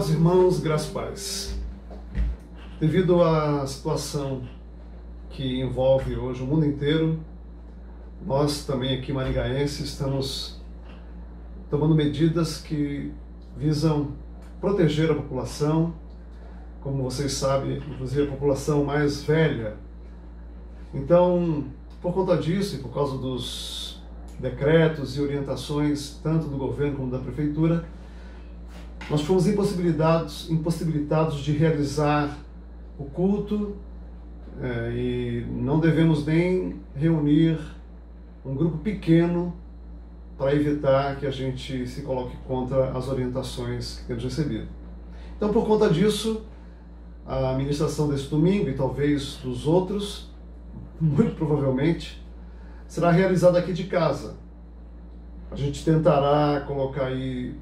Amados irmãos, graças e paz. Devido à situação que envolve hoje o mundo inteiro, nós também aqui maringaenses estamos tomando medidas que visam proteger a população, como vocês sabem, inclusive a população mais velha. Então, por conta disso e por causa dos decretos e orientações tanto do governo como da prefeitura, nós fomos impossibilitados de realizar o culto e não devemos nem reunir um grupo pequeno para evitar que a gente se coloque contra as orientações que temos recebido. Então, por conta disso, a ministração desse domingo e talvez dos outros, muito provavelmente, será realizada aqui de casa. A gente tentará colocar aí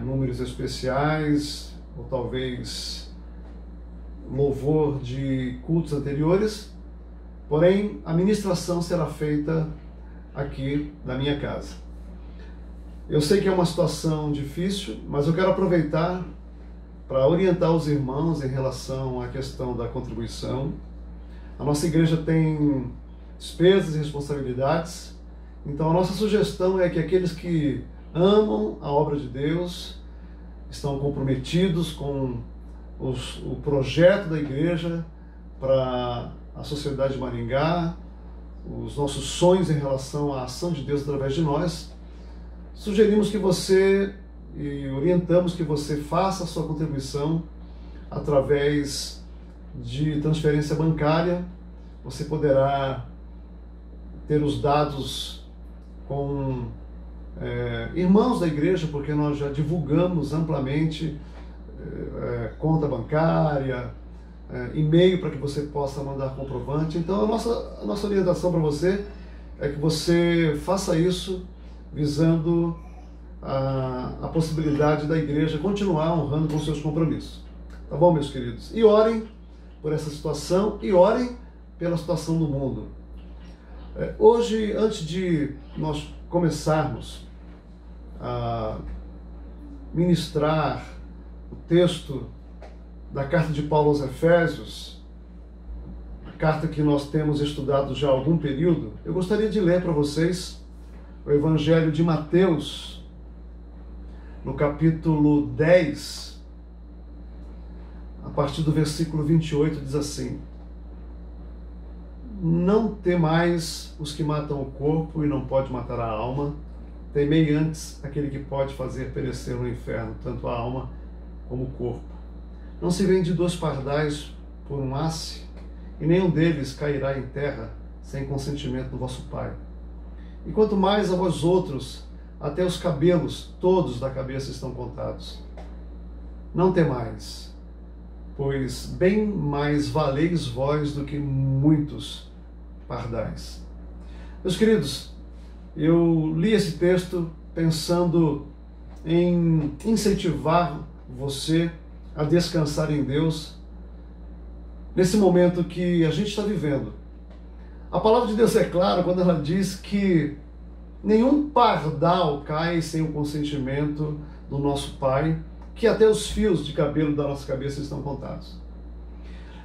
números especiais, ou talvez louvor de cultos anteriores, porém a ministração será feita aqui na minha casa. Eu sei que é uma situação difícil, mas eu quero aproveitar para orientar os irmãos em relação à questão da contribuição. A nossa igreja tem despesas e responsabilidades, então a nossa sugestão é que aqueles que amam a obra de Deus, estão comprometidos com o projeto da igreja para a sociedade de Maringá, os nossos sonhos em relação à ação de Deus através de nós, sugerimos que você e orientamos que você faça a sua contribuição através de transferência bancária. Você poderá ter os dados com irmãos da igreja, porque nós já divulgamos amplamente conta bancária, e-mail para que você possa mandar comprovante. Então a nossa orientação para você é que você faça isso visando a possibilidade da igreja continuar honrando com seus compromissos. Tá bom, meus queridos? E orem por essa situação e orem pela situação do mundo. Hoje, antes de nós começarmos a ministrar o texto da carta de Paulo aos Efésios, a carta que nós temos estudado já há algum período, eu gostaria de ler para vocês o Evangelho de Mateus, no capítulo 10, a partir do versículo 28, diz assim: Não temais os que matam o corpo e não pode matar a alma, temei antes aquele que pode fazer perecer no inferno, tanto a alma como o corpo. Não se vende 2 pardais por um asse, e nenhum deles cairá em terra sem consentimento do vosso Pai. E quanto mais a vós outros, até os cabelos todos da cabeça estão contados. Não temais, pois bem mais valeis vós do que muitos pardais. Meus queridos, eu li esse texto pensando em incentivar você a descansar em Deus nesse momento que a gente está vivendo. A palavra de Deus é clara quando ela diz que nenhum pardal cai sem o consentimento do nosso Pai, que até os fios de cabelo da nossa cabeça estão contados.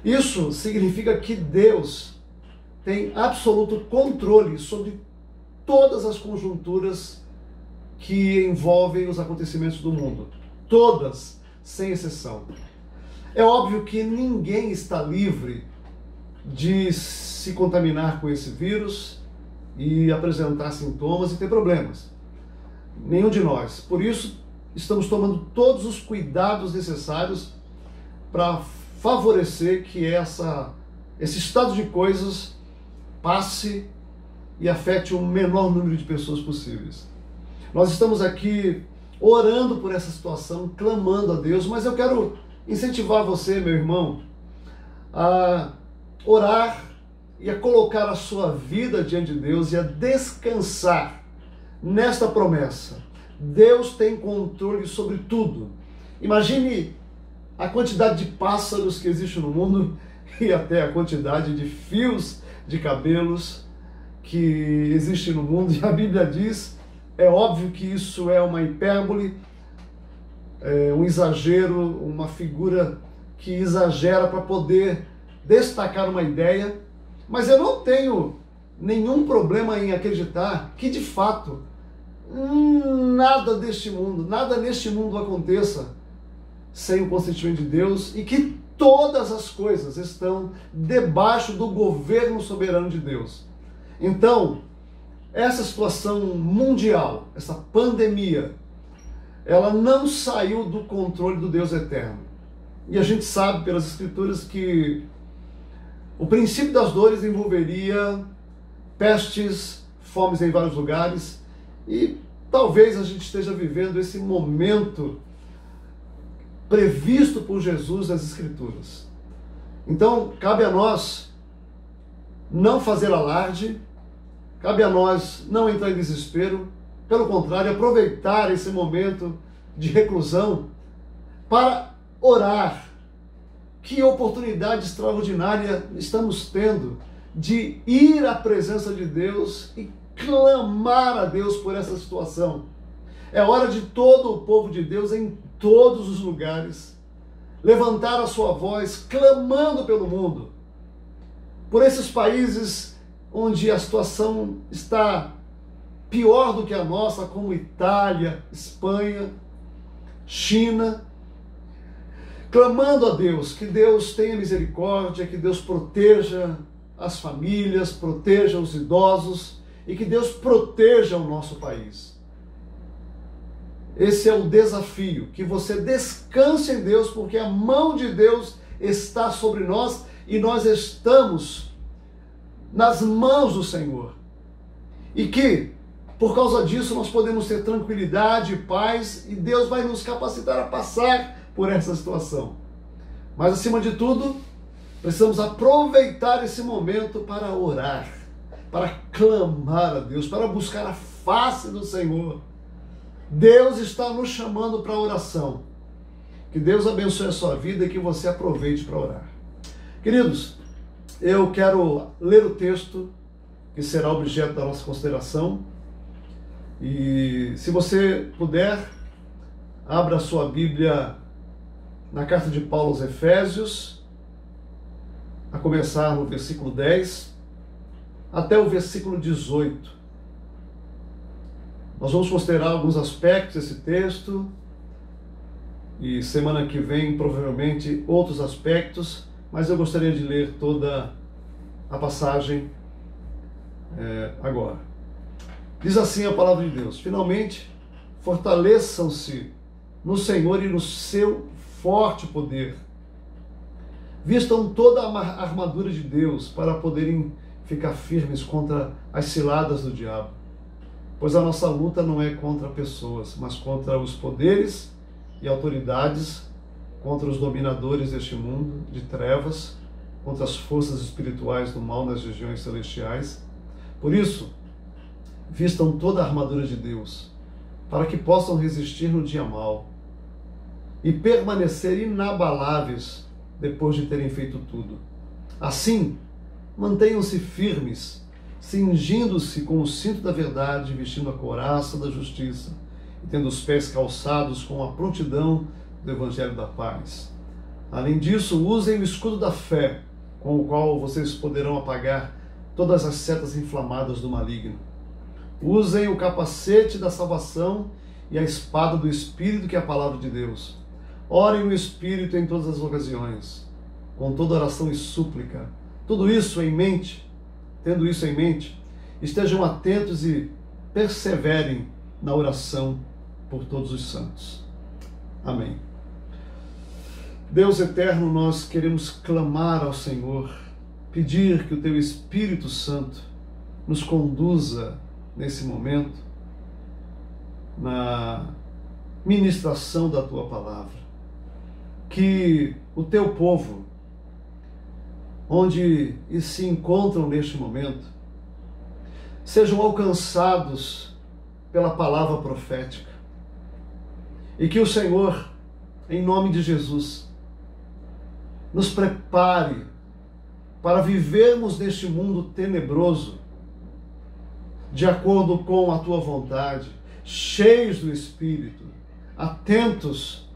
Isso significa que Deus tem absoluto controle sobre todas as conjunturas que envolvem os acontecimentos do mundo. Todas, sem exceção. É óbvio que ninguém está livre de se contaminar com esse vírus e apresentar sintomas e ter problemas. Nenhum de nós. Por isso, estamos tomando todos os cuidados necessários para favorecer que esse estado de coisas passe e afete o menor número de pessoas possíveis. Nós estamos aqui orando por essa situação, clamando a Deus, mas eu quero incentivar você, meu irmão, a orar e a colocar a sua vida diante de Deus e a descansar nesta promessa. Deus tem controle sobre tudo. Imagine a quantidade de pássaros que existe no mundo e até a quantidade de fios de cabelos que existe no mundo. E a Bíblia diz, é óbvio que isso é uma hipérbole, um exagero, uma figura que exagera para poder destacar uma ideia, mas eu não tenho nenhum problema em acreditar que, de fato, nada neste mundo aconteça sem o consentimento de Deus e que todas as coisas estão debaixo do governo soberano de Deus. Então, essa situação mundial, essa pandemia, ela não saiu do controle do Deus eterno. E a gente sabe pelas Escrituras que o princípio das dores envolveria pestes, fomes em vários lugares, e talvez a gente esteja vivendo esse momento previsto por Jesus nas Escrituras. Então, cabe a nós não fazer alarde, cabe a nós não entrar em desespero, pelo contrário, aproveitar esse momento de reclusão para orar. Que oportunidade extraordinária estamos tendo de ir à presença de Deus e clamar a Deus por essa situação. É hora de todo o povo de Deus, em todos os lugares, levantar a sua voz, clamando pelo mundo, por esses países onde a situação está pior do que a nossa, como Itália, Espanha, China, clamando a Deus, que Deus tenha misericórdia, que Deus proteja as famílias, proteja os idosos e que Deus proteja o nosso país. Esse é o desafio, que você descanse em Deus, porque a mão de Deus está sobre nós e nós estamos nas mãos do Senhor. E que, por causa disso, nós podemos ter tranquilidade e paz e Deus vai nos capacitar a passar por essa situação. Mas, acima de tudo, precisamos aproveitar esse momento para orar, para clamar a Deus, para buscar a face do Senhor. Deus está nos chamando para a oração. Que Deus abençoe a sua vida e que você aproveite para orar. Queridos, eu quero ler o texto que será objeto da nossa consideração. E se você puder, abra a sua Bíblia na carta de Paulo aos Efésios, a começar no versículo 10 até o versículo 18. Nós vamos considerar alguns aspectos desse texto e semana que vem provavelmente outros aspectos, mas eu gostaria de ler toda a passagem agora. Diz assim a palavra de Deus: finalmente, fortaleçam-se no Senhor e no seu forte poder. Vistam toda a armadura de Deus para poderem ficar firmes contra as ciladas do diabo. Pois a nossa luta não é contra pessoas, mas contra os poderes e autoridades, contra os dominadores deste mundo de trevas, contra as forças espirituais do mal nas regiões celestiais. Por isso, vistam toda a armadura de Deus, para que possam resistir no dia mau e permanecer inabaláveis depois de terem feito tudo. Assim, mantenham-se firmes, cingindo-se com o cinto da verdade, vestindo a couraça da justiça e tendo os pés calçados com a prontidão do Evangelho da paz. Além disso, usem o escudo da fé, com o qual vocês poderão apagar todas as setas inflamadas do maligno. Usem o capacete da salvação e a espada do Espírito, que é a palavra de Deus. Orem no Espírito em todas as ocasiões, com toda oração e súplica. Tudo isso em mente, tendo isso em mente, estejam atentos e perseverem na oração por todos os santos. Amém. Deus eterno, nós queremos clamar ao Senhor, pedir que o Teu Espírito Santo nos conduza nesse momento na ministração da Tua palavra. Que o Teu povo, onde se encontram neste momento, sejam alcançados pela palavra profética. E que o Senhor, em nome de Jesus, nos prepare para vivermos neste mundo tenebroso, de acordo com a Tua vontade, cheios do Espírito, atentos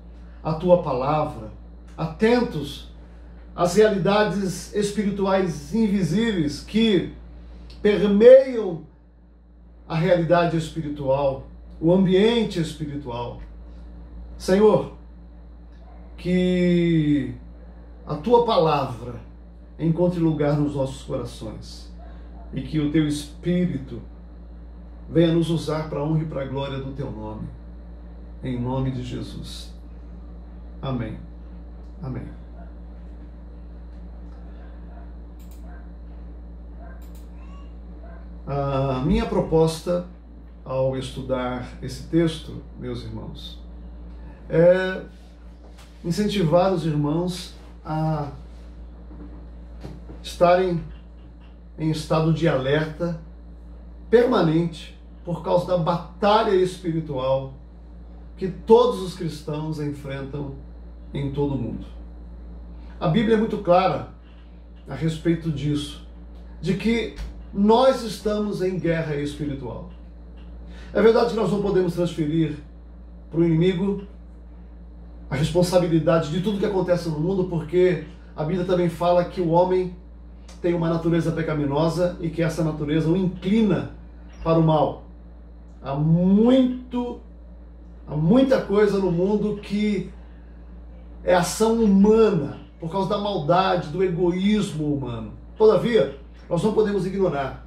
à tua palavra, atentos às realidades espirituais invisíveis que permeiam a realidade espiritual, o ambiente espiritual. Senhor, que a tua palavra encontre lugar nos nossos corações e que o teu Espírito venha nos usar para a honra e para a glória do teu nome. Em nome de Jesus. Amém. Amém. A minha proposta ao estudar esse texto, meus irmãos, é incentivar os irmãos a estarem em estado de alerta permanente por causa da batalha espiritual que todos os cristãos enfrentam em todo o mundo. A Bíblia é muito clara a respeito disso, de que nós estamos em guerra espiritual. É verdade que nós não podemos transferir para o inimigo a responsabilidade de tudo que acontece no mundo, porque a Bíblia também fala que o homem tem uma natureza pecaminosa e que essa natureza o inclina para o mal. Há muita coisa no mundo que é ação humana, por causa da maldade, do egoísmo humano. Todavia, nós não podemos ignorar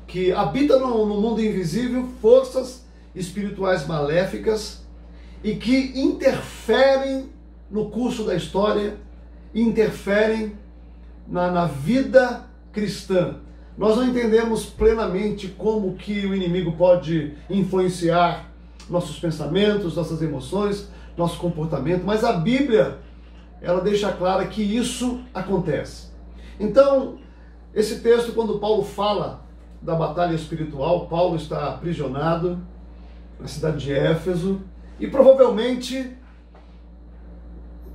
que habita no mundo invisível forças espirituais maléficas e que interferem no curso da história, interferem na vida cristã. Nós não entendemos plenamente como que o inimigo pode influenciar nossos pensamentos, nossas emoções, nosso comportamento, mas a Bíblia, ela deixa clara que isso acontece. Então, esse texto, quando Paulo fala da batalha espiritual, Paulo está aprisionado na cidade de Éfeso e provavelmente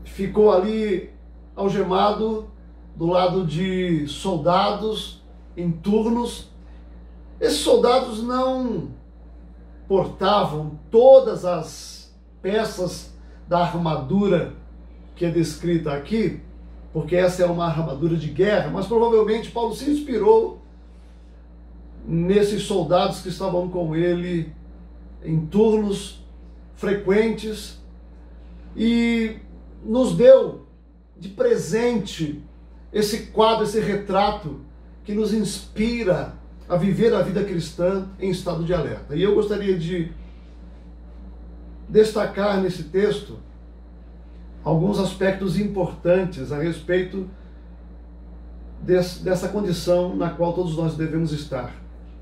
ficou ali algemado do lado de soldados em turnos. Esses soldados não portavam todas as peças da armadura que é descrita aqui, porque essa é uma armadura de guerra, mas provavelmente Paulo se inspirou nesses soldados que estavam com ele em turnos frequentes e nos deu de presente esse quadro, esse retrato que nos inspira a viver a vida cristã em estado de alerta. E eu gostaria de destacar nesse texto alguns aspectos importantes a respeito dessa condição na qual todos nós devemos estar.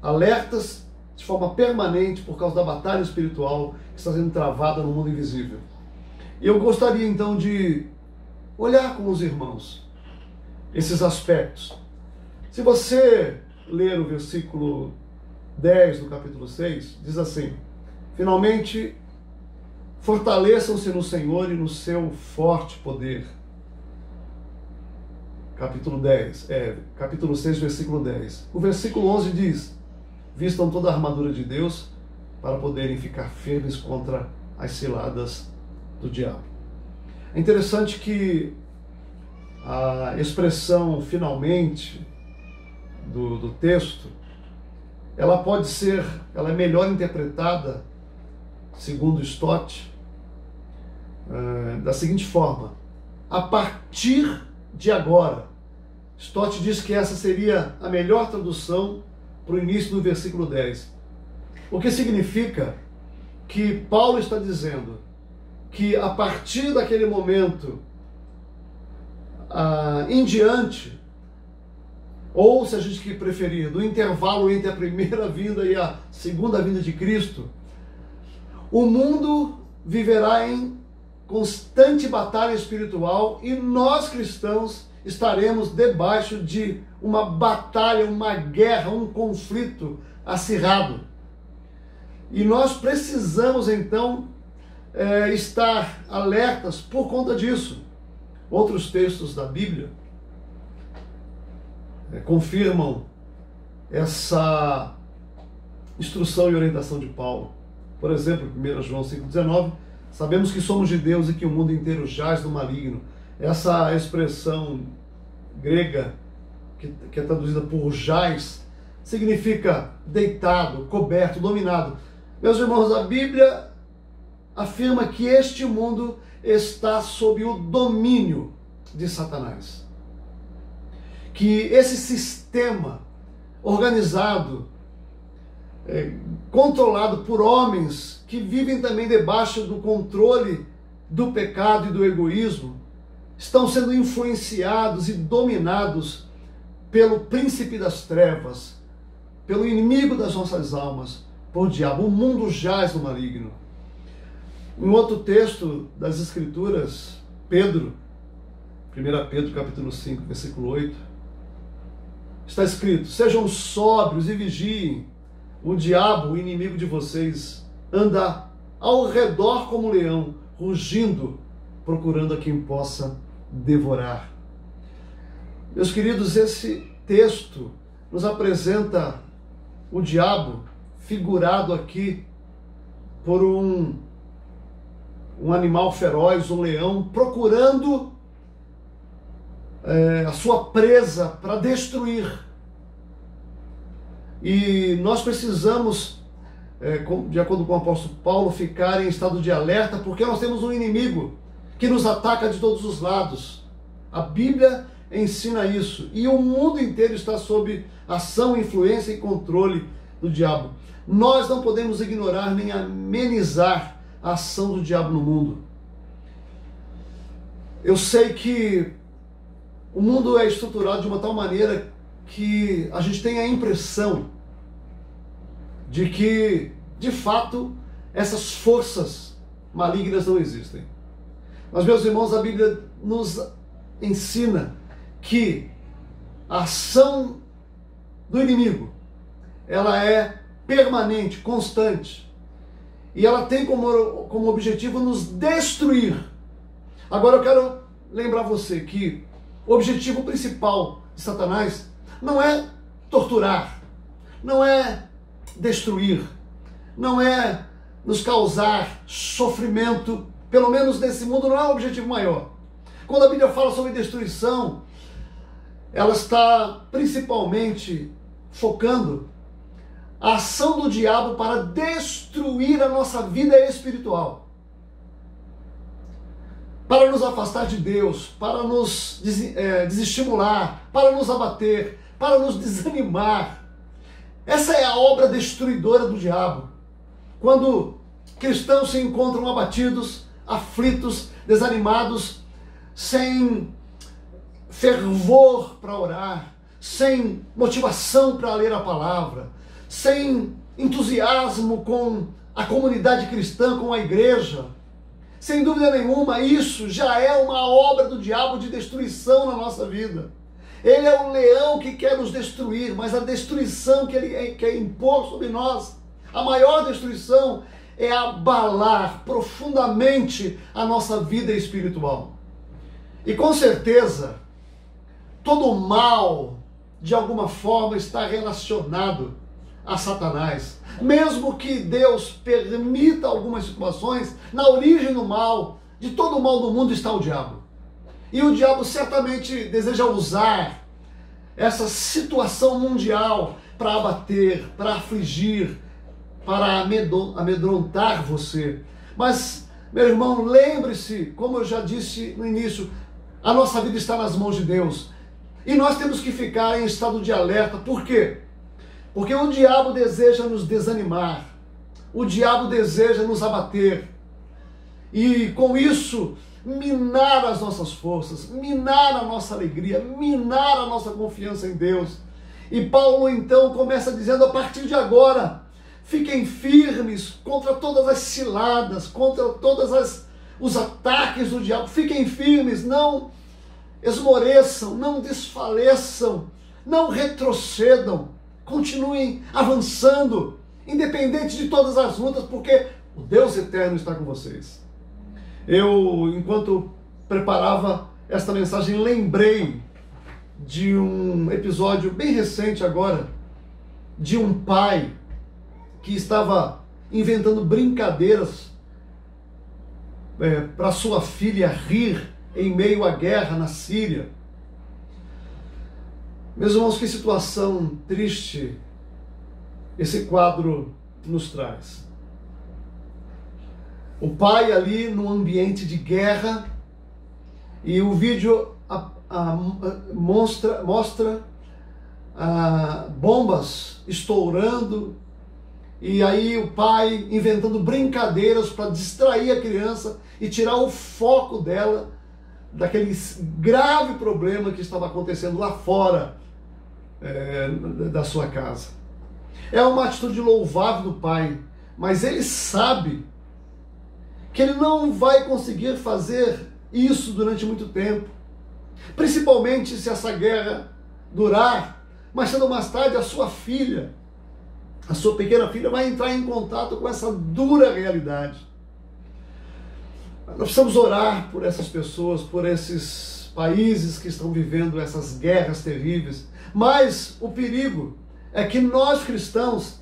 Alertas de forma permanente por causa da batalha espiritual que está sendo travada no mundo invisível. E eu gostaria então de olhar com os irmãos esses aspectos. Se você ler o versículo 10 do capítulo 6, diz assim: finalmente, fortaleçam-se no Senhor e no seu forte poder. Capítulo 6, versículo 10. O versículo 11 diz: vistam toda a armadura de Deus para poderem ficar firmes contra as ciladas do diabo. É interessante que a expressão finalmente do texto, ela é melhor interpretada, segundo Stott, da seguinte forma: a partir de agora. Stott diz que essa seria a melhor tradução para o início do versículo 10. O que significa que Paulo está dizendo que a partir daquele momento em diante, ou se a gente preferir, do intervalo entre a primeira vinda e a segunda vinda de Cristo, o mundo viverá em constante batalha espiritual e nós cristãos estaremos debaixo de uma batalha, uma guerra, um conflito acirrado. E nós precisamos então estar alertas por conta disso. Outros textos da Bíblia confirmam essa instrução e orientação de Paulo. Por exemplo, 1 João 5,19 Sabemos que somos de Deus e que o mundo inteiro jaz no maligno. Essa expressão grega, que é traduzida por jaz, significa deitado, coberto, dominado. Meus irmãos, a Bíblia afirma que este mundo está sob o domínio de Satanás. Que esse sistema organizado, controlado por homens que vivem também debaixo do controle do pecado e do egoísmo, estão sendo influenciados e dominados pelo príncipe das trevas, pelo inimigo das nossas almas, por diabo. O mundo jaz no maligno. Em outro texto das Escrituras, Pedro, 1 Pedro capítulo 5, versículo 8, está escrito: sejam sóbrios e vigiem. O diabo, o inimigo de vocês, anda ao redor como um leão, rugindo, procurando a quem possa devorar. Meus queridos, esse texto nos apresenta o diabo figurado aqui por um animal feroz, um leão, procurando a sua presa para destruir. E nós precisamos, de acordo com o apóstolo Paulo, ficar em estado de alerta, porque nós temos um inimigo que nos ataca de todos os lados. A Bíblia ensina isso. E o mundo inteiro está sob ação, influência e controle do diabo. Nós não podemos ignorar nem amenizar a ação do diabo no mundo. Eu sei que o mundo é estruturado de uma tal maneira que a gente tem a impressão de que, de fato, essas forças malignas não existem. Mas, meus irmãos, a Bíblia nos ensina que a ação do inimigo, ela é permanente, constante, e ela tem como objetivo nos destruir. Agora eu quero lembrar você que o objetivo principal de Satanás não é torturar, não é destruir, não é nos causar sofrimento, pelo menos nesse mundo não é o objetivo maior. Quando a Bíblia fala sobre destruição, ela está principalmente focando a ação do diabo para destruir a nossa vida espiritual, para nos afastar de Deus, para nos desestimular, para nos abater, para nos desanimar. Essa é a obra destruidora do diabo. Quando cristãos se encontram abatidos, aflitos, desanimados, sem fervor para orar, sem motivação para ler a palavra, sem entusiasmo com a comunidade cristã, com a igreja, sem dúvida nenhuma, isso já é uma obra do diabo de destruição na nossa vida. Ele é um leão que quer nos destruir, mas a destruição que ele quer impor sobre nós, a maior destruição, é abalar profundamente a nossa vida espiritual. E com certeza, todo mal, de alguma forma, está relacionado a Satanás. Mesmo que Deus permita algumas situações, na origem do mal, de todo o mal do mundo está o diabo. E o diabo certamente deseja usar essa situação mundial para abater, para afligir, para amedrontar você. Mas, meu irmão, lembre-se, como eu já disse no início, a nossa vida está nas mãos de Deus. E nós temos que ficar em estado de alerta. Por quê? Porque o diabo deseja nos desanimar. O diabo deseja nos abater. E com isso, minar as nossas forças, minar a nossa alegria, minar a nossa confiança em Deus. E Paulo então começa dizendo: a partir de agora, fiquem firmes contra todas as ciladas, contra todos os ataques do diabo. Fiquem firmes, não esmoreçam, não desfaleçam, não retrocedam. Continuem avançando, independente de todas as lutas, porque o Deus eterno está com vocês. Eu, enquanto preparava esta mensagem, lembrei de um episódio bem recente agora, de um pai que estava inventando brincadeiras para sua filha rir em meio à guerra na Síria. Meus irmãos, que situação triste esse quadro nos traz. O pai ali num ambiente de guerra, e o vídeo mostra bombas estourando, e aí o pai inventando brincadeiras para distrair a criança e tirar o foco dela daquele grave problema que estava acontecendo lá fora da sua casa. É uma atitude louvável do pai, mas ele sabe que ele não vai conseguir fazer isso durante muito tempo, principalmente se essa guerra durar. Mas cedo ou mais tarde a sua filha, a sua pequena filha, vai entrar em contato com essa dura realidade. Nós precisamos orar por essas pessoas, por esses países que estão vivendo essas guerras terríveis. Mas o perigo é que nós cristãos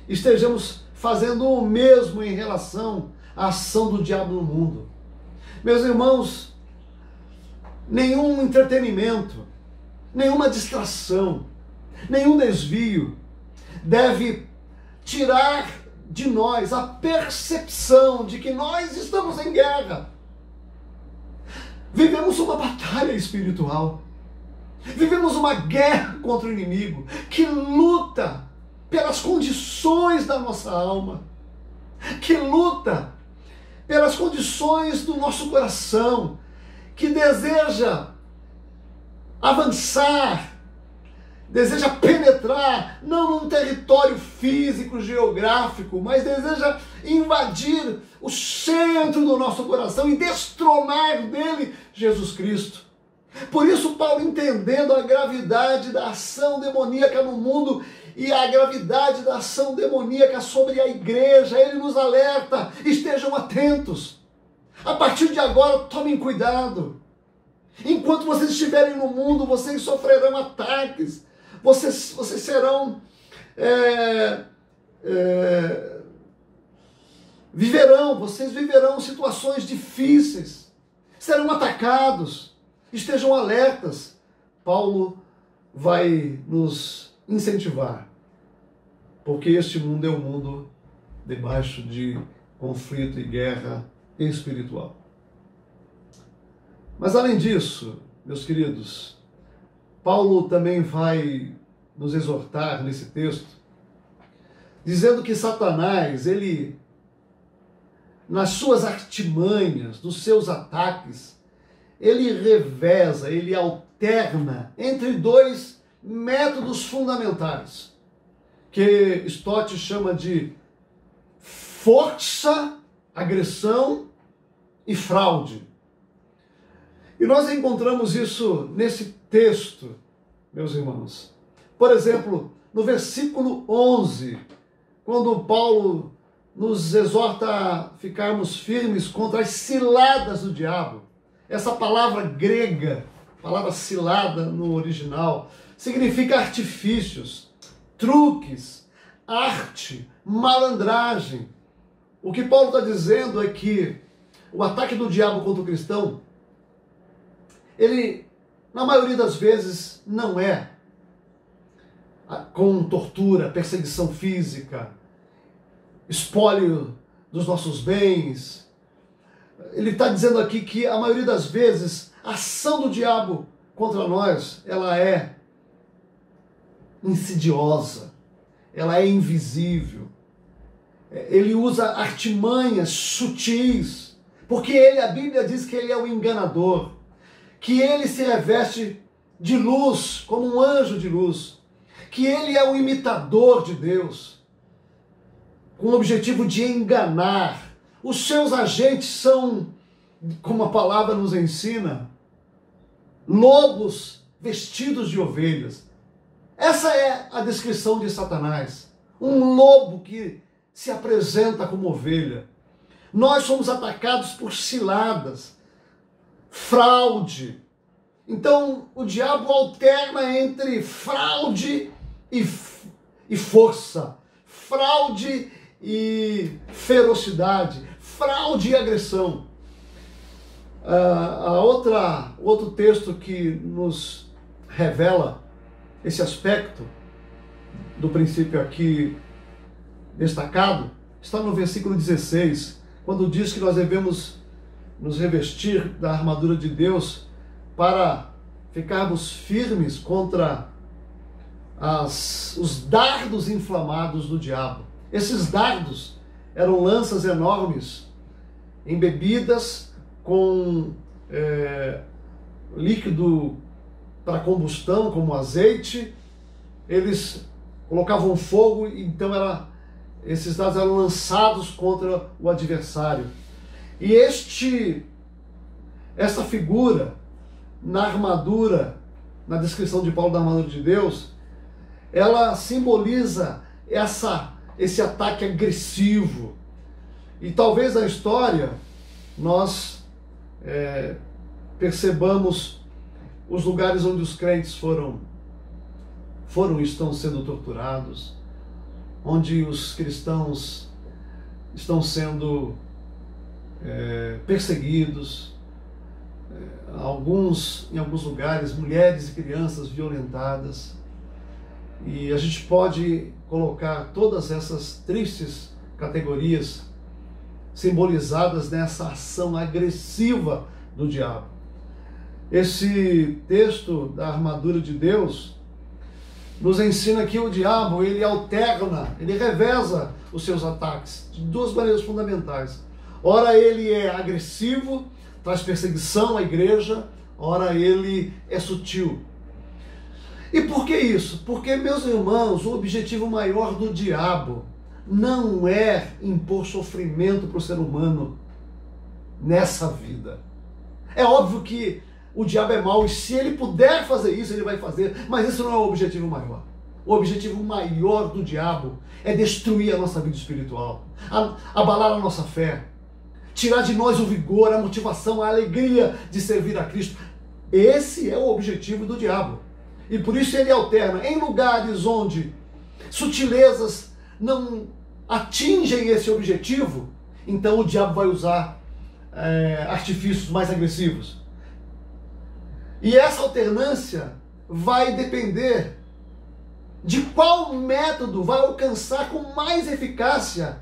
estejamos fazendo o mesmo em relação à ação do diabo no mundo. Meus irmãos, nenhum entretenimento, nenhuma distração, nenhum desvio deve tirar de nós a percepção de que nós estamos em guerra. Vivemos uma batalha espiritual. Vivemos uma guerra contra o inimigo que luta pelas condições da nossa alma, que luta pelas condições do nosso coração, que deseja avançar, deseja penetrar, não num território físico, geográfico, mas deseja invadir o centro do nosso coração e destronar dele Jesus Cristo. Por isso, Paulo, entendendo a gravidade da ação demoníaca no mundo e a gravidade da ação demoníaca sobre a igreja, ele nos alerta: estejam atentos. A partir de agora, tomem cuidado. Enquanto vocês estiverem no mundo, vocês sofrerão ataques. Vocês serão... vocês viverão situações difíceis. Serão atacados. Estejam alertas. Paulo vai nos incentivar, porque este mundo é um mundo debaixo de conflito e guerra espiritual. Mas além disso, meus queridos, Paulo também vai nos exortar nesse texto, dizendo que Satanás, ele, nas suas artimanhas, nos seus ataques, ele reveza, ele alterna entre dois métodos fundamentais, que Stott chama de força, agressão e fraude. E nós encontramos isso nesse texto, meus irmãos. Por exemplo, no versículo 11, quando Paulo nos exorta a ficarmos firmes contra as ciladas do diabo. Essa palavra grega, palavra cilada no original, significa artifícios, truques, arte, malandragem. O que Paulo está dizendo é que o ataque do diabo contra o cristão, ele, na maioria das vezes, não é com tortura, perseguição física, espólio dos nossos bens. Ele está dizendo aqui que a maioria das vezes a ação do diabo contra nós, ela é insidiosa, ela é invisível. Ele usa artimanhas sutis, porque ele, a Bíblia diz que ele é o enganador, que ele se reveste de luz, como um anjo de luz, que ele é um imitador de Deus, com o objetivo de enganar. Os seus agentes são, como a palavra nos ensina, lobos vestidos de ovelhas. Essa é a descrição de Satanás, um lobo que se apresenta como ovelha. Nós somos atacados por ciladas, fraude. Então o diabo alterna entre fraude e força, fraude e ferocidade, fraude e agressão. Outro texto que nos revela esse aspecto do princípio aqui destacado está no versículo 16, quando diz que nós devemos nos revestir da armadura de Deus para ficarmos firmes contra os dardos inflamados do diabo. Esses dardos eram lanças enormes, embebidas com líquido para combustão, como azeite. Eles colocavam fogo, então esses dardos eram lançados contra o adversário. E essa figura na armadura, na descrição de Paulo da armadura de Deus, ela simboliza esse ataque agressivo. E talvez na história nós percebamos os lugares onde os crentes foram e estão sendo torturados, onde os cristãos estão sendo perseguidos, em alguns lugares, mulheres e crianças violentadas. E a gente pode colocar todas essas tristes categorias simbolizadas nessa ação agressiva do diabo. Esse texto da armadura de Deus nos ensina que o diabo, ele alterna, ele reveza os seus ataques de duas maneiras fundamentais. Ora ele é agressivo, traz perseguição à igreja, ora ele é sutil. E por que isso? Porque, meus irmãos, o objetivo maior do diabo não é impor sofrimento para o ser humano nessa vida. É óbvio que o diabo é mau e se ele puder fazer isso, ele vai fazer, mas isso não é o objetivo maior. O objetivo maior do diabo é destruir a nossa vida espiritual, abalar a nossa fé, tirar de nós o vigor, a motivação, a alegria de servir a Cristo. Esse é o objetivo do diabo. E por isso ele alterna em lugares onde sutilezas não atingem esse objetivo, então o diabo vai usar artifícios mais agressivos. E essa alternância vai depender de qual método vai alcançar com mais eficácia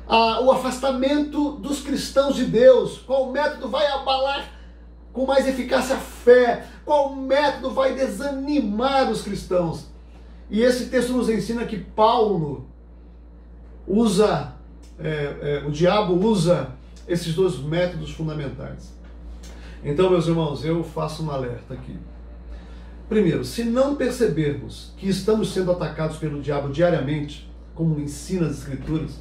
o afastamento dos cristãos de Deus, qual método vai abalar com mais eficácia a fé, qual método vai desanimar os cristãos. E esse texto nos ensina que Paulo usa, o diabo usa esses dois métodos fundamentais. Então, meus irmãos, eu faço um alerta aqui. Primeiro, se não percebermos que estamos sendo atacados pelo diabo diariamente, como ensina as Escrituras,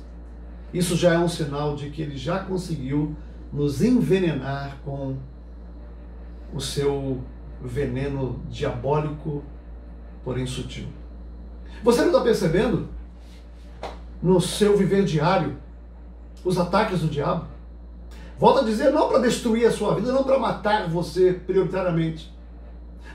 isso já é um sinal de que ele já conseguiu nos envenenar com o seu veneno diabólico, porém sutil. Você não está percebendo no seu viver diário os ataques do diabo? Volto a dizer, não para destruir a sua vida, não para matar você prioritariamente,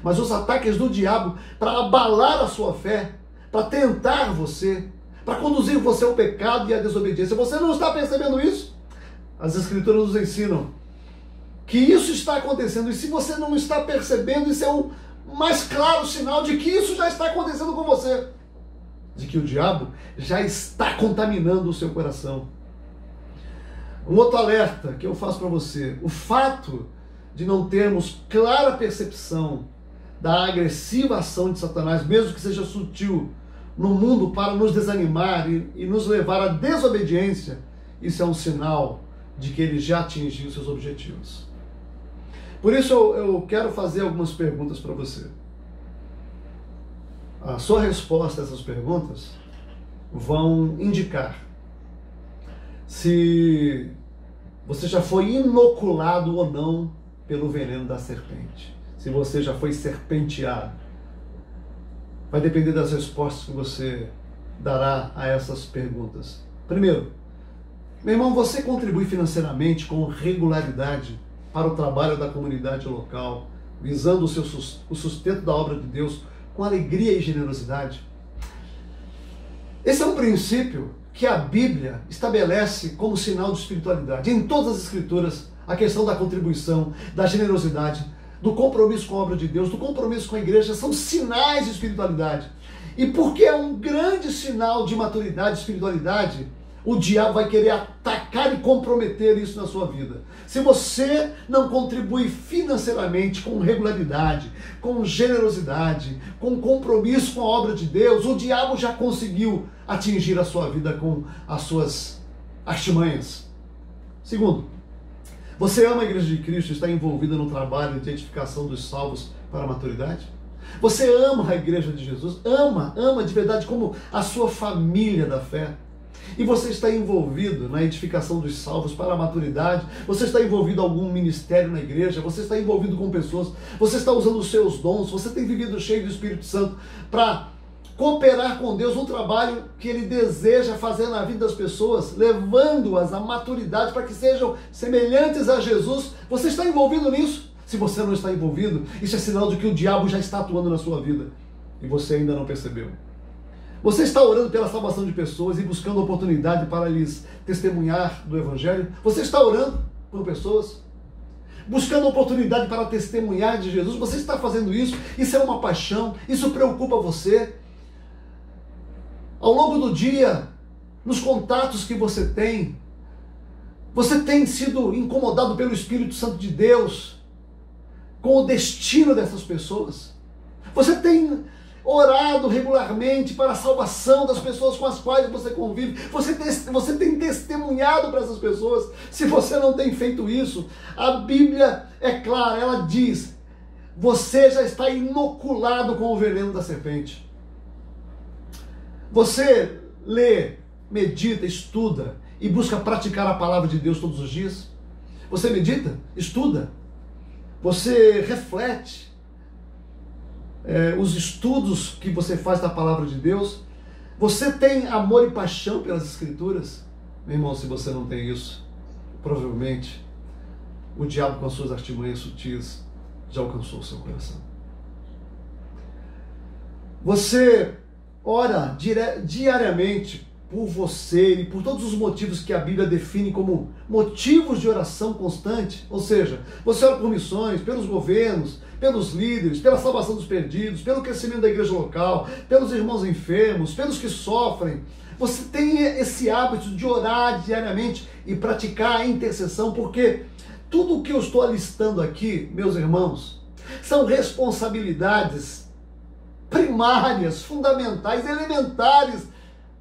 mas os ataques do diabo para abalar a sua fé, para tentar você, para conduzir você ao pecado e à desobediência. Você não está percebendo isso? As Escrituras nos ensinam que isso está acontecendo, e se você não está percebendo, isso é o mais claro sinal de que isso já está acontecendo com você, de que o diabo já está contaminando o seu coração. Um outro alerta que eu faço para você: o fato de não termos clara percepção da agressiva ação de Satanás, mesmo que seja sutil, no mundo para nos desanimar e nos levar à desobediência, isso é um sinal de que ele já atingiu seus objetivos. Por isso eu quero fazer algumas perguntas para você. A sua resposta a essas perguntas vão indicar se você já foi inoculado ou não pelo veneno da serpente. Se você já foi serpenteado. Vai depender das respostas que você dará a essas perguntas. Primeiro, meu irmão, você contribui financeiramente com regularidade para o trabalho da comunidade local, visando o sustento da obra de Deus com alegria e generosidade? Esse é um princípio que a Bíblia estabelece como sinal de espiritualidade. Em todas as Escrituras, a questão da contribuição, da generosidade, do compromisso com a obra de Deus, do compromisso com a igreja, são sinais de espiritualidade. E porque é um grande sinal de maturidade e espiritualidade, o diabo vai querer atacar e comprometer isso na sua vida. Se você não contribui financeiramente, com regularidade, com generosidade, com compromisso com a obra de Deus, o diabo já conseguiu atingir a sua vida com as suas artimanhas. Segundo, você ama a Igreja de Cristo e está envolvido no trabalho de edificação dos salvos para a maturidade? Você ama a Igreja de Jesus? Ama de verdade como a sua família da fé? E você está envolvido na edificação dos salvos para a maturidade? Você está envolvido em algum ministério na igreja? Você está envolvido com pessoas? Você está usando os seus dons? Você tem vivido cheio do Espírito Santo para cooperar com Deus no trabalho que Ele deseja fazer na vida das pessoas, levando-as à maturidade para que sejam semelhantes a Jesus? Você está envolvido nisso? Se você não está envolvido, isso é sinal de que o diabo já está atuando na sua vida e você ainda não percebeu. Você está orando pela salvação de pessoas e buscando oportunidade para lhes testemunhar do Evangelho? Você está orando por pessoas? Buscando oportunidade para testemunhar de Jesus? Você está fazendo isso? Isso é uma paixão? Isso preocupa você? Ao longo do dia, nos contatos que você tem sido incomodado pelo Espírito Santo de Deus com o destino dessas pessoas? Você tem orado regularmente para a salvação das pessoas com as quais você convive? Você tem testemunhado para essas pessoas? Se você não tem feito isso, a Bíblia é clara, ela diz: você já está inoculado com o veneno da serpente. Você lê, medita, estuda e busca praticar a palavra de Deus todos os dias? Você medita, estuda, você reflete os estudos que você faz da palavra de Deus? Você tem amor e paixão pelas Escrituras? Meu irmão, se você não tem isso, provavelmente o diabo com as suas artimanhas sutis já alcançou o seu coração. Você ora diariamente por você e por todos os motivos que a Bíblia define como motivos de oração constante? Ou seja, você ora por missões, pelos governos, pelos líderes, pela salvação dos perdidos, pelo crescimento da igreja local, pelos irmãos enfermos, pelos que sofrem. Você tem esse hábito de orar diariamente e praticar a intercessão, porque tudo o que eu estou alistando aqui, meus irmãos, são responsabilidades primárias, fundamentais, elementares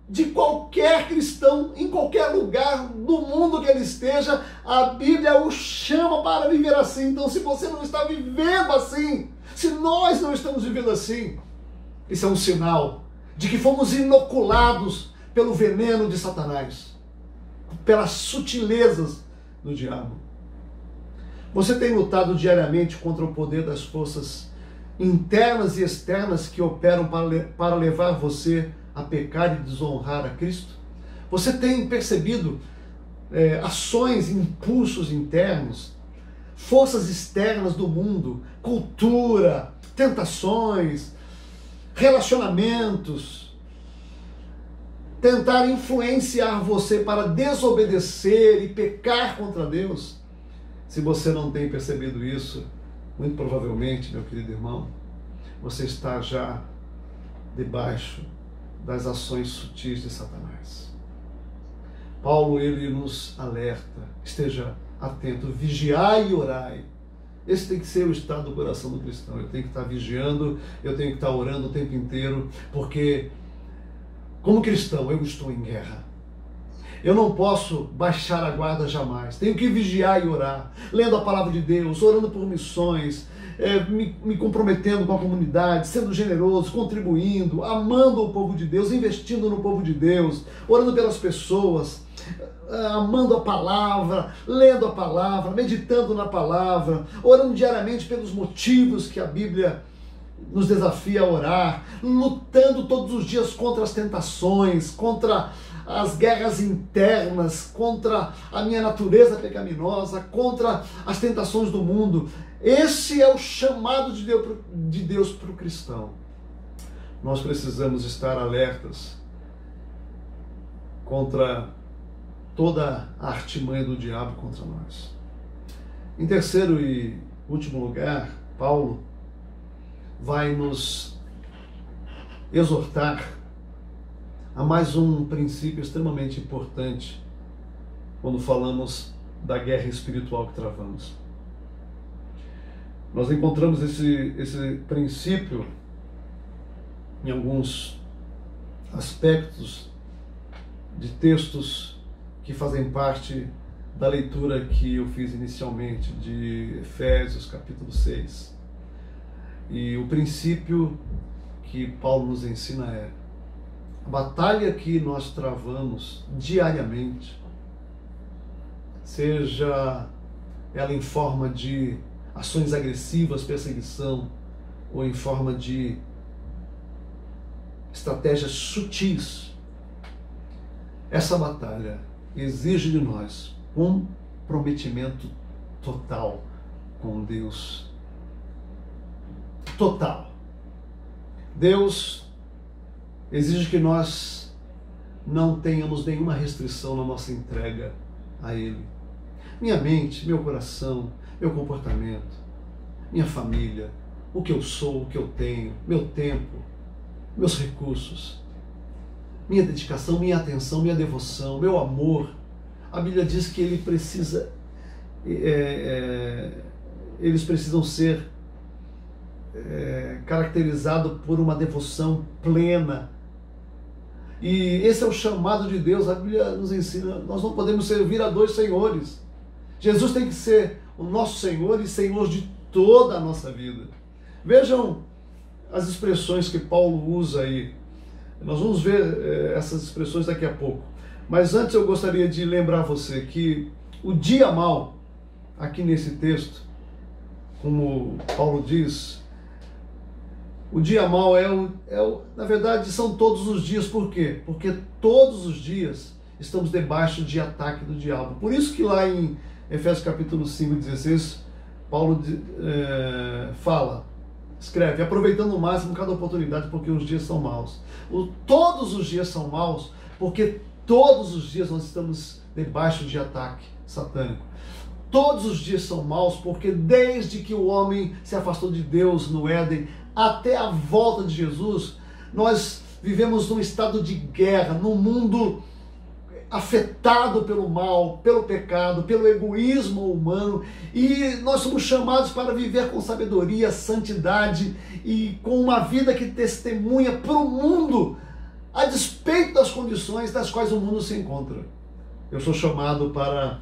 de qualquer cristão, em qualquer lugar do mundo que ele esteja. A Bíblia o chama para viver assim. Então, se você não está vivendo assim, se nós não estamos vivendo assim, isso é um sinal de que fomos inoculados pelo veneno de Satanás, pelas sutilezas do diabo. Você tem lutado diariamente contra o poder das forças internas e externas que operam para levar você a pecar e desonrar a Cristo? Você tem percebido ações, impulsos internos, forças externas do mundo, cultura, tentações, relacionamentos, tentar influenciar você para desobedecer e pecar contra Deus? Se você não tem percebido isso, muito provavelmente, meu querido irmão, você está já debaixo das ações sutis de Satanás. Paulo, ele nos alerta: esteja atento, vigiai e orai. Esse tem que ser o estado do coração do cristão. Eu tenho que estar vigiando, eu tenho que estar orando o tempo inteiro, porque como cristão eu estou em guerra. Eu não posso baixar a guarda jamais. Tenho que vigiar e orar, lendo a palavra de Deus, orando por missões, me comprometendo com a comunidade, sendo generoso, contribuindo, amando o povo de Deus, investindo no povo de Deus, orando pelas pessoas, amando a palavra, lendo a palavra, meditando na palavra, orando diariamente pelos motivos que a Bíblia nos desafia a orar, lutando todos os dias contra as tentações, contra as guerras internas, contra a minha natureza pecaminosa, contra as tentações do mundo. Esse é o chamado de Deus para o cristão. Nós precisamos estar alertas contra toda a artimanha do diabo contra nós. Em terceiro e último lugar, Paulo vai nos exortar a mais um princípio extremamente importante quando falamos da guerra espiritual que travamos. Nós encontramos esse princípio em alguns aspectos de textos que fazem parte da leitura que eu fiz inicialmente de Efésios capítulo 6. E o princípio que Paulo nos ensina é: a batalha que nós travamos diariamente, seja ela em forma de ações agressivas, perseguição, ou em forma de estratégias sutis, essa batalha exige de nós comprometimento total com Deus. Total. Deus exige que nós não tenhamos nenhuma restrição na nossa entrega a Ele. Minha mente, meu coração, meu comportamento, minha família, o que eu sou, o que eu tenho, meu tempo, meus recursos, minha dedicação, minha atenção, minha devoção, meu amor. A Bíblia diz que eles precisam ser caracterizados por uma devoção plena. E esse é o chamado de Deus. A Bíblia nos ensina: nós não podemos servir a dois senhores. Jesus tem que ser o nosso Senhor e Senhor de toda a nossa vida. Vejam as expressões que Paulo usa aí. Nós vamos ver essas expressões daqui a pouco. Mas antes eu gostaria de lembrar você que o dia mau, aqui nesse texto, como Paulo diz, o dia mau na verdade são todos os dias. Por quê? Porque todos os dias estamos debaixo de ataque do diabo. Por isso que lá em Efésios capítulo 5, 16, Paulo escreve: aproveitando o máximo cada oportunidade, porque os dias são maus. Todos os dias são maus, porque todos os dias nós estamos debaixo de ataque satânico. Todos os dias são maus, porque desde que o homem se afastou de Deus no Éden até a volta de Jesus, nós vivemos num estado de guerra, num mundo afetado pelo mal, pelo pecado, pelo egoísmo humano, e nós somos chamados para viver com sabedoria, santidade e com uma vida que testemunha para o mundo, a despeito das condições das quais o mundo se encontra. Eu sou chamado para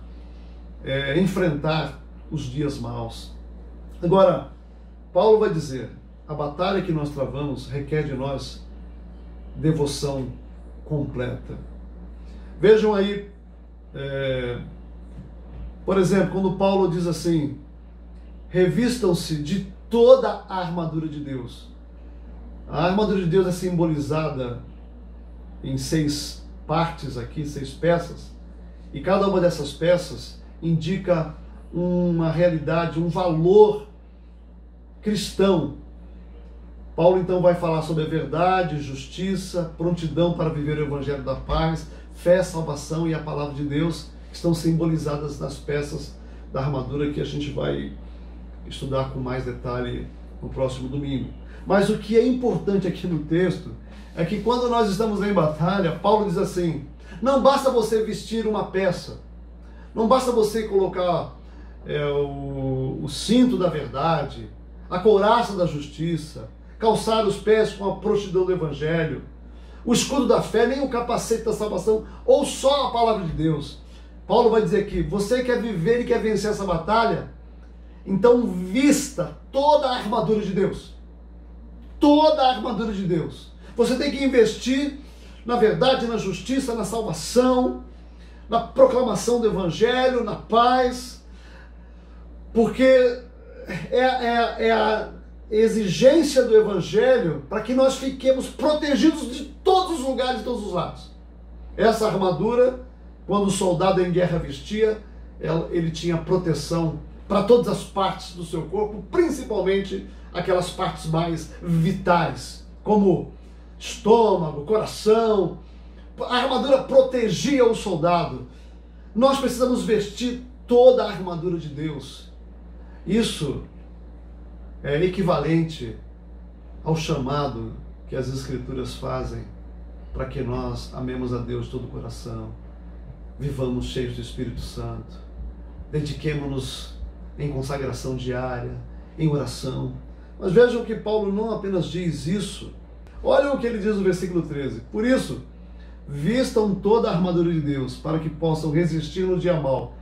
enfrentar os dias maus. Agora, Paulo vai dizer: a batalha que nós travamos requer de nós devoção completa. Vejam aí, por exemplo, quando Paulo diz assim: revistam-se de toda a armadura de Deus. A armadura de Deus é simbolizada em 6 partes aqui, 6 peças, e cada uma dessas peças indica uma realidade, um valor cristão. Paulo então vai falar sobre a verdade, justiça, prontidão para viver o evangelho da paz, fé, salvação e a palavra de Deus, que estão simbolizadas nas peças da armadura que a gente vai estudar com mais detalhe no próximo domingo. Mas o que é importante aqui no texto é que quando nós estamos em batalha, Paulo diz assim: não basta você vestir uma peça, não basta você colocar o cinto da verdade, a couraça da justiça, calçar os pés com a prontidão do evangelho, o escudo da fé, nem o capacete da salvação, ou só a palavra de Deus. Paulo vai dizer que você quer viver e quer vencer essa batalha, então vista toda a armadura de Deus. Toda a armadura de Deus. Você tem que investir na verdade, na justiça, na salvação, na proclamação do evangelho, na paz, porque é a exigência do evangelho para que nós fiquemos protegidos de todos os lugares, de todos os lados. Essa armadura, quando o soldado em guerra vestia, ele tinha proteção para todas as partes do seu corpo, principalmente aquelas partes mais vitais, como estômago, coração, A armadura protegia o soldado. Nós precisamos vestir toda a armadura de Deus. Isso é equivalente ao chamado que as Escrituras fazem para que nós amemos a Deus de todo o coração, vivamos cheios do Espírito Santo, dediquemo-nos em consagração diária, em oração. Mas vejam que Paulo não apenas diz isso. Olha o que ele diz no versículo 13. Por isso, vistam toda a armadura de Deus, para que possam resistir no dia mau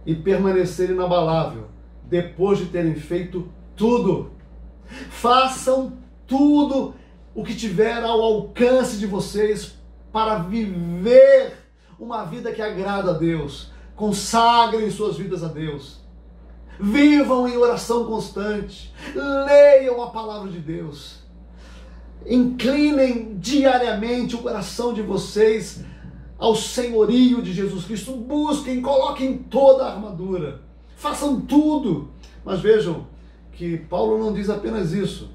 e permanecer inabalável, depois de terem feito tudo. Façam tudo o que tiver ao alcance de vocês para viver uma vida que agrada a Deus. Consagrem suas vidas a Deus. Vivam em oração constante. Leiam a palavra de Deus. Inclinem diariamente o coração de vocês ao senhorio de Jesus Cristo. Busquem, coloquem toda a armadura. Façam tudo. Mas vejam que Paulo não diz apenas isso.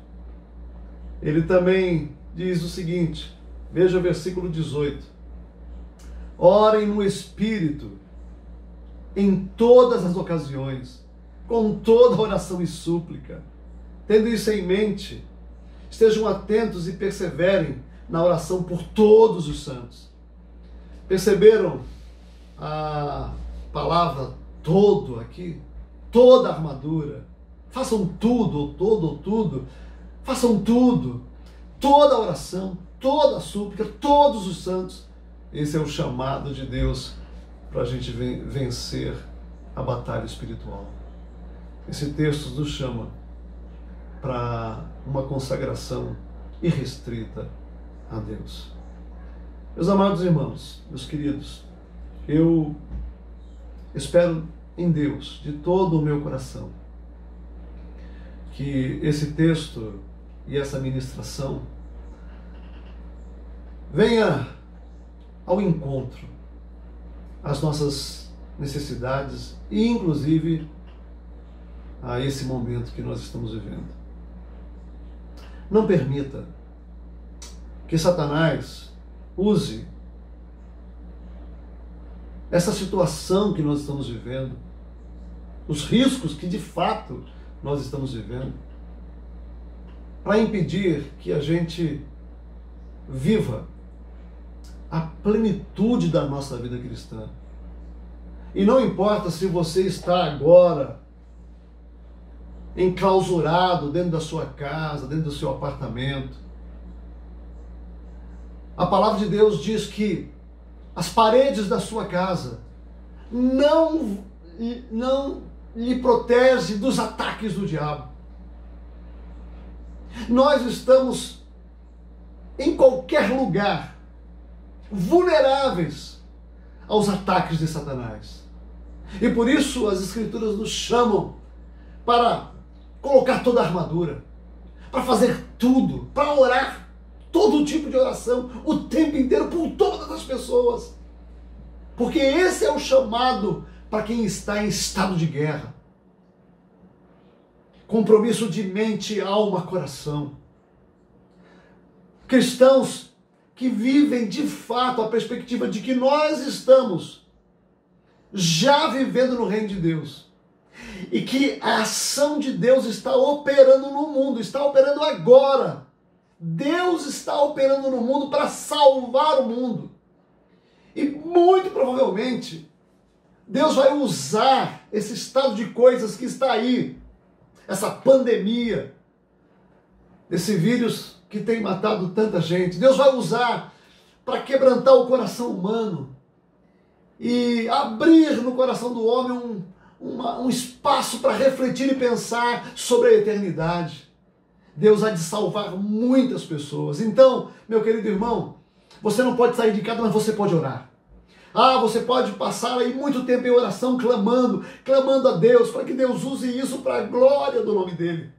Ele também diz o seguinte, veja o versículo 18. Orem no Espírito em todas as ocasiões, com toda oração e súplica. Tendo isso em mente, estejam atentos e perseverem na oração por todos os santos. Perceberam a palavra todo aqui? Toda a armadura. Façam tudo, ou tudo. Façam tudo. Toda a oração, toda a súplica, todos os santos. Esse é o chamado de Deus para a gente vencer a batalha espiritual. Esse texto nos chama para uma consagração irrestrita a Deus. Meus amados irmãos, meus queridos, eu espero em Deus de todo o meu coração que esse texto e essa ministração venha ao encontro às nossas necessidades e inclusive a esse momento que nós estamos vivendo. Não permita que Satanás use essa situação que nós estamos vivendo, os riscos que de fato nós estamos vivendo, para impedir que a gente viva a plenitude da nossa vida cristã. E não importa se você está agora enclausurado dentro da sua casa, dentro do seu apartamento. A palavra de Deus diz que as paredes da sua casa não lhe protegem dos ataques do diabo. Nós estamos em qualquer lugar vulneráveis aos ataques de Satanás. E por isso as Escrituras nos chamam para colocar toda a armadura, para fazer tudo, para orar, todo tipo de oração, o tempo inteiro, por todas as pessoas. Porque esse é o chamado para quem está em estado de guerra. Compromisso de mente, alma, coração. Cristãos que vivem de fato a perspectiva de que nós estamos já vivendo no reino de Deus. E que a ação de Deus está operando no mundo, está operando agora. Deus está operando no mundo para salvar o mundo. E muito provavelmente, Deus vai usar esse estado de coisas que está aí, essa pandemia, esse vírus que tem matado tanta gente. Deus vai usar para quebrantar o coração humano e abrir no coração do homem um espaço para refletir e pensar sobre a eternidade. Deus há de salvar muitas pessoas. Então, meu querido irmão, você não pode sair de casa, mas você pode orar. Você pode passar aí muito tempo em oração, clamando a Deus, para que Deus use isso para a glória do nome dEle.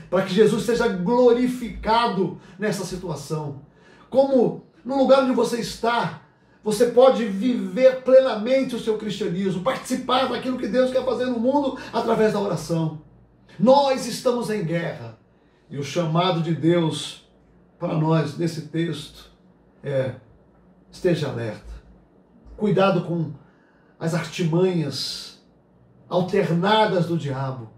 Para que Jesus seja glorificado nessa situação. Como no lugar onde você está, você pode viver plenamente o seu cristianismo, participar daquilo que Deus quer fazer no mundo através da oração. Nós estamos em guerra. E o chamado de Deus para nós nesse texto é: esteja alerta. Cuidado com as artimanhas alternadas do diabo.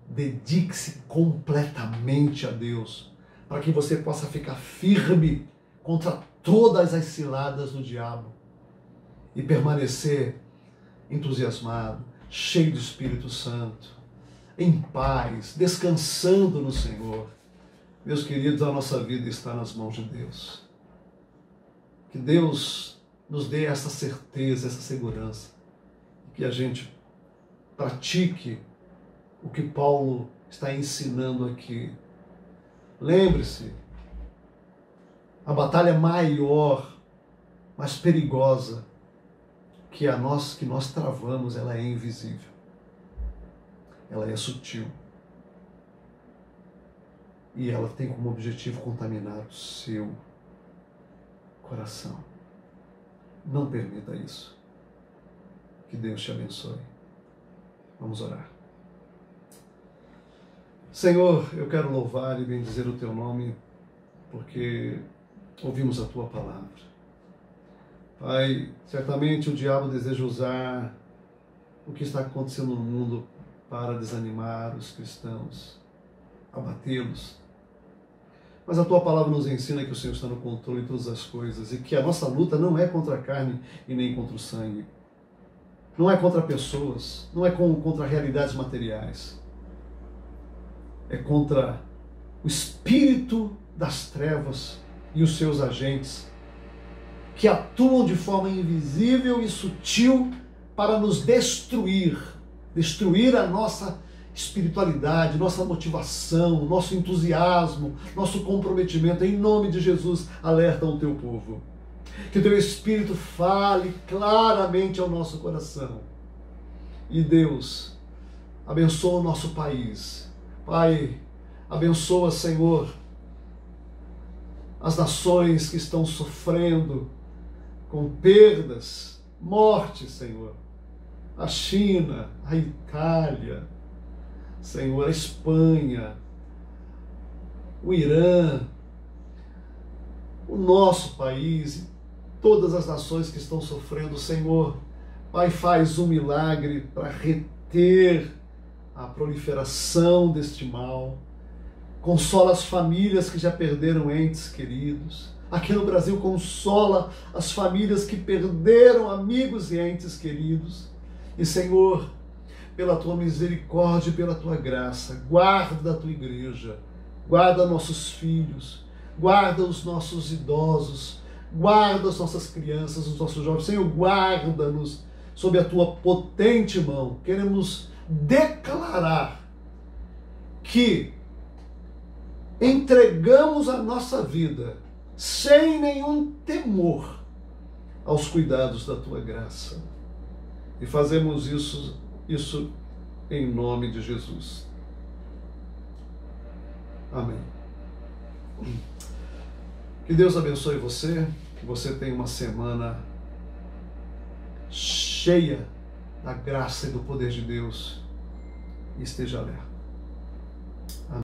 Dedique-se completamente a Deus, para que você possa ficar firme contra todas as ciladas do diabo e permanecer entusiasmado, cheio do Espírito Santo, em paz, descansando no Senhor. Meus queridos, a nossa vida está nas mãos de Deus. Que Deus nos dê essa certeza, essa segurança, que a gente pratique o que Paulo está ensinando aqui. Lembre-se, a batalha maior, mais perigosa que nós travamos, ela é invisível. Ela é sutil. E ela tem como objetivo contaminar o seu coração. Não permita isso. Que Deus te abençoe. Vamos orar. Senhor, eu quero louvar e bendizer o teu nome, porque ouvimos a tua palavra. Pai, certamente o diabo deseja usar o que está acontecendo no mundo para desanimar os cristãos, abatê-los. Mas a tua palavra nos ensina que o Senhor está no controle de todas as coisas e que a nossa luta não é contra a carne e nem contra o sangue. Não é contra pessoas, não é contra realidades materiais. É contra o espírito das trevas e os seus agentes, que atuam de forma invisível e sutil para nos destruir a nossa espiritualidade, nossa motivação, nosso entusiasmo, nosso comprometimento. Em nome de Jesus, alerta o teu povo. Que o teu Espírito fale claramente ao nosso coração. E Deus, abençoa o nosso país. Pai, abençoa, Senhor, as nações que estão sofrendo com perdas, morte, Senhor. A China, a Itália, Senhor, a Espanha, o Irã, o nosso país, todas as nações que estão sofrendo, Senhor. Pai, faz um milagre para reter a proliferação deste mal. Consola as famílias que já perderam entes queridos. Aqui no Brasil, consola as famílias que perderam amigos e entes queridos. E, Senhor, pela tua misericórdia e pela tua graça, guarda a tua igreja, guarda nossos filhos, guarda os nossos idosos, guarda as nossas crianças, os nossos jovens. Senhor, guarda-nos sob a tua potente mão. Queremos declarar que entregamos a nossa vida sem nenhum temor aos cuidados da tua graça. E fazemos isso em nome de Jesus. Amém. Que Deus abençoe você, que você tenha uma semana cheia da graça e do poder de Deus e esteja alerta.